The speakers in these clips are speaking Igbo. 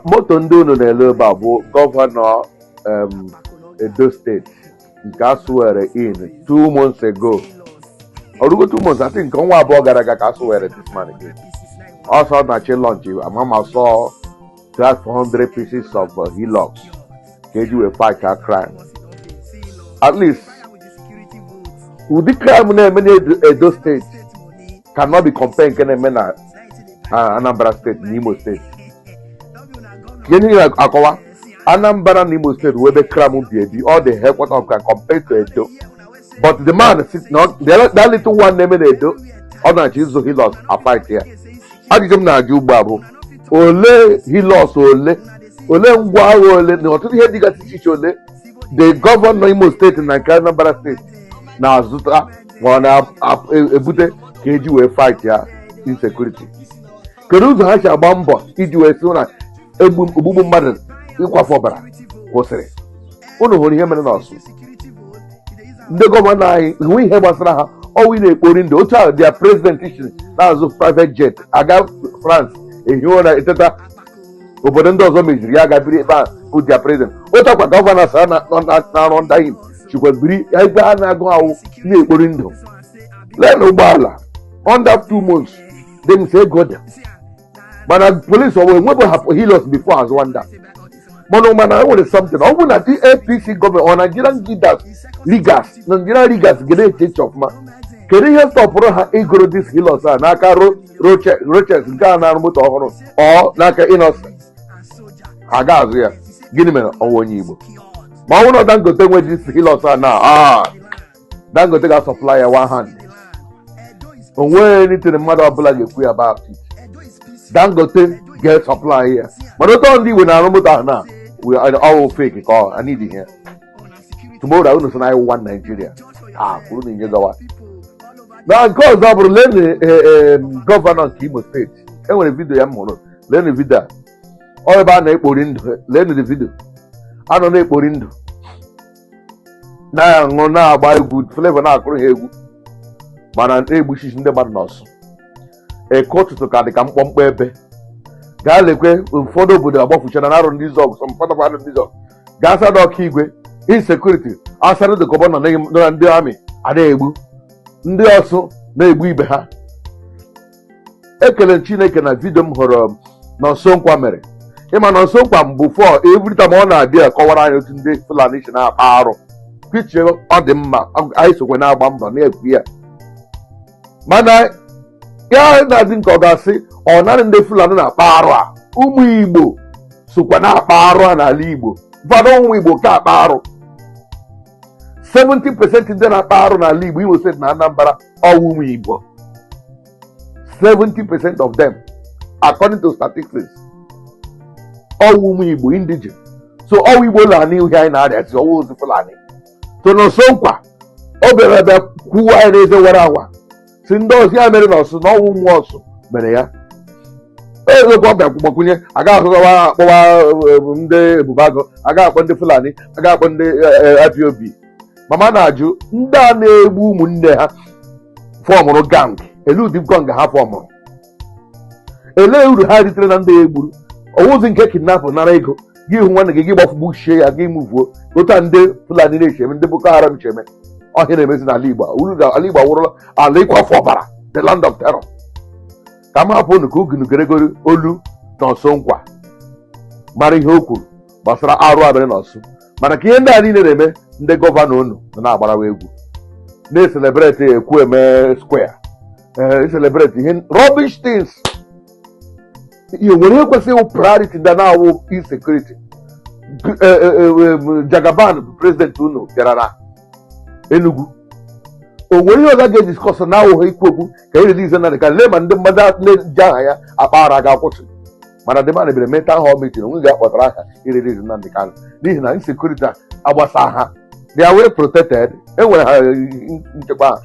moto ndị unu na-ele ebe a bụ gọvanọ Edo steeti nke asụwere in 2 months ago. Orugo 2 months, I think ọnwa abụọ gara aga ka asụwere this man again. Also na chi launch Mama saw 400 pieces of Hilux KG will fight our crime. At least with the crime in Edo state cannot be compared to Anambra state, Imo state. Anambra and Imo state where the crime will be all the headquarters can compare to Edo. But the man sits not that little one named Edo on a Jesus Hilux a fight here. I did na Jubabu. Ole Hilux Ole Nkwa Ole no to hear the the governor Imo state and Anambra state now Zuta wana ebute KG will fight here insecurity. Keruzu hasha bambo iji we sona ebubu mmadụ ịkwafọbara kwụsịrị. Unu hụrụ ihe mere n'ọsụ. Ndị gọvanọ anyị nwe ihe gbasara ha ọwụ na-ekpori ndụ otu ahụ dia president ishiri na-azụ private jet aga France ehi ụra eteta obodo ndị ọzọ meziri ya gabiri ebe a bụ dia president. Otu akwa gọvanọ sara na-arụ ndaghị chikwabiri ebe a na-agụ awụ na-ekpori ndụ. Lee na ụgbọala under 2 months dem say go there. But the police were never have Hilux before as one that. But I want something. I want the APC government or Nigerian leaders, Nigerian leaders get a change of man. Can you stop for ego this Hilux and Naka Roches Ghana motor or Naka innocent? Agaz here. Give me a one Igbo. But I want to go where this Hilux are now. Then go take a supplier one hand. And when anything the mother of blood you about it. Dangote get supply here. But not only when I remember now, we are all fake call. I need it here. Tomorrow I will say I want Nigeria. Put in your now because I will learn governor Imo State. And when the video I'm on, learn the video. All about Neporindo, learn the video. I don't Neporindo. Now I'm gonna buy good flavor now. But I'm able to the madness. A court to carry come pump baby. Galleque will follow with the above channel on this dog, some part of other dog. Gasa dog Kigwe, insecurity. Outside the governor name the army, Adebu. Ndi also may we be her. Ekelen Chineke na video horror Nonso Nkwa mere. Ima Nonso Nkwa before every time on idea cover I today Fulani na aro. Picture of the map. I so when I bomb on here. Mana ya na-adị nke ọ ga-asị ọ narị ndị Fulani na-akpa arụ a ụmụ Igbo sokwa na-akpa arụ a n'ala Igbo ụfọdụ ụmụ Igbo ka akpa arụ 70% ndị na-akpa arụ n'ala Igbo Imo State na Anambra ọwụ ụmụ Igbo 70% of them according to statistics ọwụ ụmụ Igbo indigene so ọwụ Igbo la n'ihu anyị na-arịa si ọwụ ozi Fulani so Nonso Nkwa o bịara ebe kwuwa anyị n'eze wara awa si ndị ọzọ ya mere n'ọsụ na ọnwụ nwa ọsụ mere ya ezekwa ọbịa gbakwunye aga akpọwa ndị Ebubago aga akpọ ndị Fulani aga akpọ ndị IPOB mama na-ajụ ndị a na-egbu ụmụnne ha fọmụrụ gang eludi gang ha fọmụrụ elee uru ha ritere na ndị egburu ọwụzi nke kidnapụ nara ego gị hụ nwanne gị gị gbafugbu shie ya gị muvuo otu a ndị Fulani na-echeme ndị Boko Haram cheme ọhịa na-emezi n'ala Igbo ala Igbo awụrụla ala ịkwafu ọbara the land of terror ka m hapụ unu ka ogunugeregoro olu Nonso Nkwa mara ihe o kwuru gbasara arụ abịrị n'Ọsụ mana ka ihe ndị a niile na-eme ndị gọvanọ unu na-agbarawa egwu na-eselebreti ekwu eme square eselebreti ihe rubbish things ihe nwere ihe kwesịrị ịwụ priority ndị na-awụ insecurity Jagaban president unu bịara na Enugu o nwere ihe ọzọ ga-ediskọs na awụghị ikwu okwu ka e release na ka lee ma ndị mmadụ na-eji aha ya akpaghara ga-akwụsị mana ndị mmadụ bịara mental health meeting onwe ga-akpọtara aha irelease na ndị ka n'ihi na insecurity agbasa ha they are well protected enwere ha nchekwa ha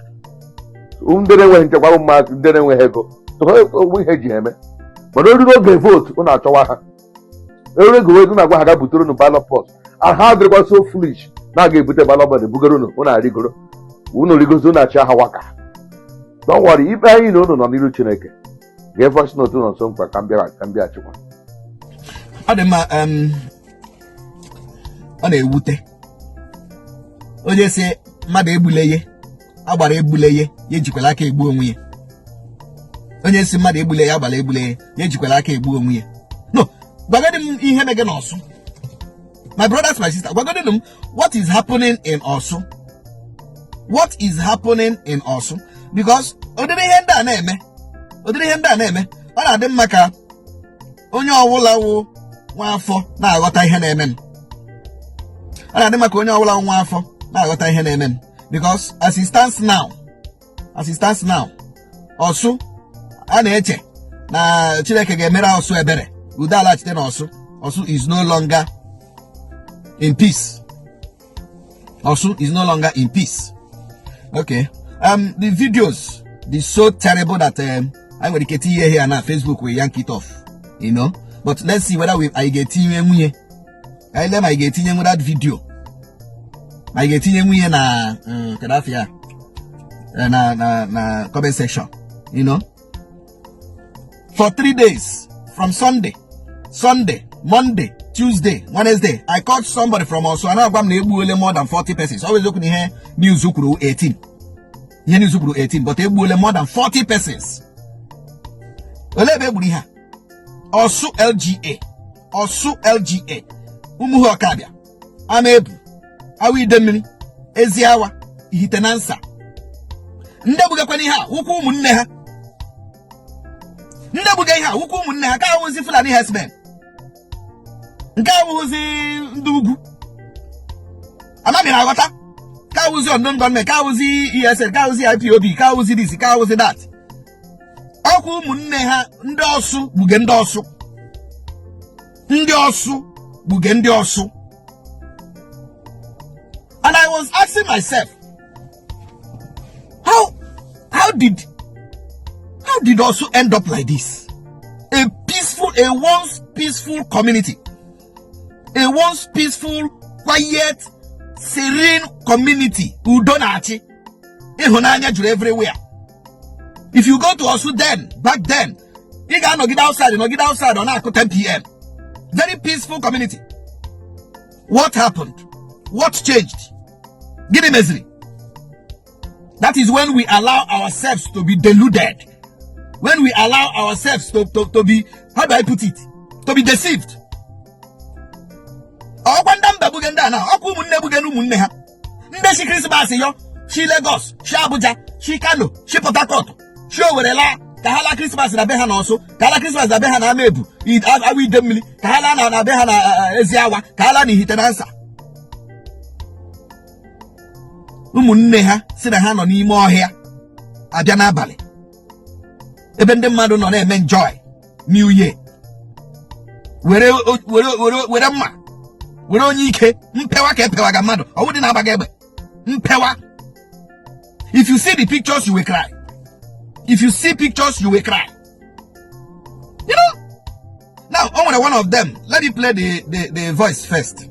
ndị na-enweghị nchekwa bụ mmadụ ndị na-enweghị ego onwe ihe ji eme mana oriri oge vote ụnụ achọwa ha eruru ego wezu na-agwa ha ga butere unu ballot box ha adịrịkwa so foolish na-aga ebute ballot box bugoro unu arigoro unu rigozi unu achị aha waka don't worry ikpe anyị na unu nọ n'iru Chineke Get voice note Nonso Nkwa Kambia Chukwa. Adema ọ na-ewute onye si mmadụ egbuleye agbara egbuleye ya ejikwala aka egbu onwe ya. Onye si mmadụ egbuleye agbara egbuleye ya ejikwala aka egbu onwe ya. No, gwagodi m ihe mege n'Ọsụ. My brothers, my sister, gwagodi m what is happening in Ọsụ. What is happening in Ọsụ? Because odiri ihe ndị a na-eme ọ na-adị mma ka onye ọwụla wụ nwa afọ na-aghọta ihe na-eme. Ọ na-adị maka onye ọbụla nwa afọ na-aghọta ihe na-eme because as it stands now Ọsụ a na-eche na Chineke ga-emere Ọsụ ebere udo alaghachite na Ọsụ is no longer in peace. Ọsụ is no longer in peace. Okay, the videos, they're so terrible that I will get here now. Facebook will yank it off, you know. But let's see whether I get in. I let my get in with that video. I get in na Kadafia na comment section, you know. For 3 days, from Sunday, Monday, Tuesday, Wednesday, I caught somebody from us. So I know I'm more than 40 persons. Always looking here, news 18. Here news 18, but more than 40 persons. Ọsụ LGA. Umuhu Akabia. Amebu. Awi Demini. Eziawa. Ihitenansa. Ndebuga kwani ha. Wuku umunne ha. Ndebuga ha. Wuku umunne ha. Ka wuzi Fulani herdsmen. Nka wuzi ndugu. Amami na agota. Ka wuzi unknown gunmen. Ka wuzi ESL. Ka wuzi IPOB. Ka wuzi this. Ka wuzi that. Ọkụ ụmụnne ha ndị Ọsụ gbuge ndị Ọsụ. Ndị Ọsụ gbuge ndị Ọsụ. And I was asking myself, how did Ọsụ end up like this? A once peaceful community, a once peaceful, quiet, serene community. Udo na-achị. Ịhụnanya juru everywhere. If you go to Ọsụ back then, you can get outside on 10 p.m. Very peaceful community. What happened? What changed? Give me misery. That is when we allow ourselves to be deluded. When we allow ourselves to be, how do I put it? To be deceived. She Christmas yo, she Lagos, she Abuja, she Kano, she Port Harcourt. Show where la kahala Christmas na beha na Ọsụ, kahala Christmas na beha na Amebu, awi Demili, kahala na beha na Eziawa, kahala ni Ihitenansa. Ụmụnne ha si na ha nọ n'ime ọhịa abịa n'abalị. Ebe ndị mmadụ nọ na-eme enjoy New Year. Were mma. Were onye ike mpewa ka epewa ga mmadụ. Ọ wụdị na-agbaga egbe. Mpewa. If you see the pictures, you will cry. If you see pictures, you will cry. You know? Now, one of them. Let me play the voice first.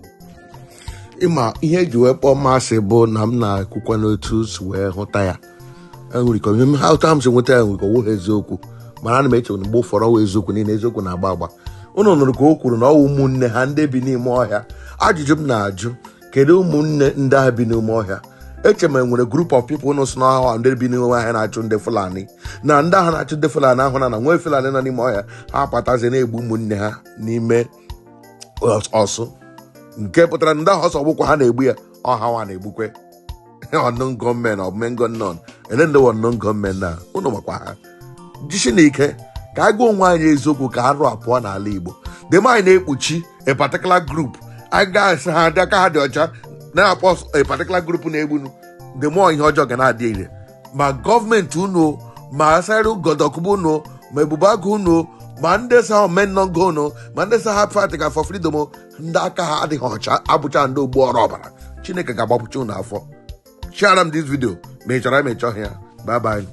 Ima ihe ji wee kpọọ masị bụ na m na-ekwukwa n'otu si wee hụta ya. Enwere ike how times nweta ya nwere owu eziokwu. Mana ana m eche na mgbe ụfọdụ eziokwu niile eziokwu na-agba agba. Unu nụrụ ka o kwuru na ọ ụmụnne ha ndị bi n'ime ọhịa. Ajụjụ m na-ajụ, kedu ụmụnne ndị ahụ bi n'ime ọhịa? Eche m nwere group of people nọ n'ọhịa ndị bi n'ime ọhịa na-achụ ndị Fulani. Na ndị ahụ na-achụ ndị Fulani ahụ na nwee Fulani nọ n'ime ọhịa ha patazi na-egbu ụmụnne ha n'ime Ọsụ. Nke pụtara ndị ahụ ọsọ ọgbụkwa ha na-egbu ya ọha nwa na-egbukwe. Unknown gunmen or men unknown. And then the unknown gunmen na unu makwa ha. Jishi n'ike ka a gwa onwe anyị eziokwu ka arụ apụọ n'ala Igbo. The mind na-ekpuchi a particular group. I guys ha dị aka ha dị ọcha na-akpọ a particular group na-egbunu. The more ihe ọjọọ ga na-adị ire. Ma gọọmenti unu, ma asarị godọkụbụ unu, ma ebubagụ unu, ma ndị sa men non go unu, ma ndị sa ha fight for freedom, ndị aka ha adịghị ọcha abụcha ndị ogbu ọrụ ọbara. Chineke ga-agbapụcha unu afọ. Share them this video. Make sure I make sure here. Bye bye.